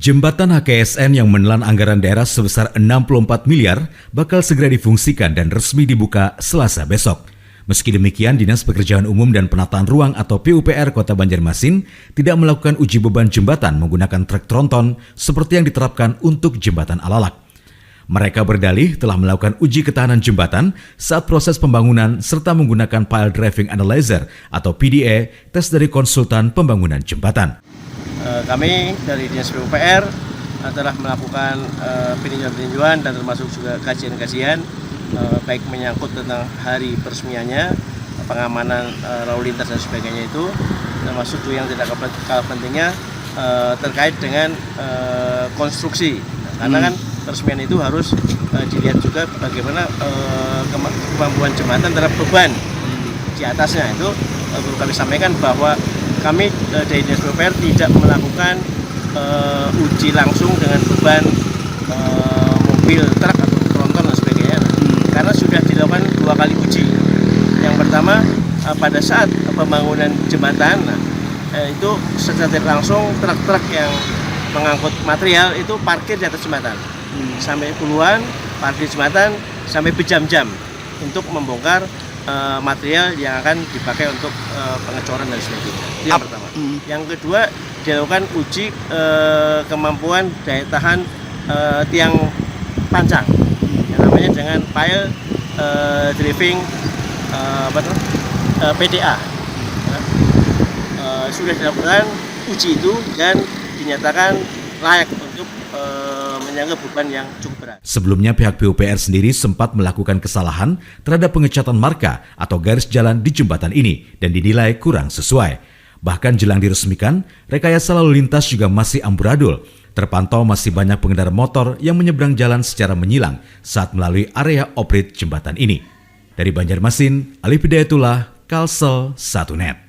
Jembatan HKSN yang menelan anggaran daerah sebesar 64 miliar bakal segera difungsikan dan resmi dibuka Selasa besok. Meski demikian, Dinas Pekerjaan Umum dan Penataan Ruang atau PUPR Kota Banjarmasin tidak melakukan uji beban jembatan menggunakan trek tronton seperti yang diterapkan untuk jembatan Alalak. Mereka berdalih telah melakukan uji ketahanan jembatan saat proses pembangunan serta menggunakan Pile Driving Analyzer atau PDA tes dari konsultan pembangunan jembatan. Kami dari Dinas PUPR telah melakukan peninjauan dan termasuk juga kajian-kajian baik menyangkut tentang hari peresmiannya, pengamanan lalu lintas dan sebagainya itu, termasuk juga yang tidak kalah pentingnya terkait dengan konstruksi. Karena kan peresmian itu harus dilihat juga bagaimana kemampuan jembatan terhadap beban di atasnya. Itu perlu kami sampaikan bahwa kami dari Dinas PUPR tidak melakukan uji langsung dengan beban mobil, truk atau tronton dan sebagainya, karena sudah dilakukan 2 kali uji. Yang pertama pada saat pembangunan jembatan, itu secara langsung truk-truk yang mengangkut material itu parkir di atas jembatan, sampai puluhan parkir jembatan sampai berjam-jam untuk membongkar material yang akan dipakai untuk pengecoran dan sebagainya. Itu yang pertama. Yang kedua, dilakukan uji kemampuan daya tahan tiang pancang, yang namanya dengan Pile Driving PDA. Sudah dilakukan uji itu dan dinyatakan layak untuk menyangga beban yang cukup berat. Sebelumnya pihak PUPR sendiri sempat melakukan kesalahan terhadap pengecatan marka atau garis jalan di jembatan ini dan dinilai kurang sesuai. Bahkan jelang diresmikan, rekayasa lalu lintas juga masih amburadul. Terpantau masih banyak pengendara motor yang menyeberang jalan secara menyilang saat melalui area operate jembatan ini. Dari Banjarmasin, Alif Hidayatullah, Kalsel 1net.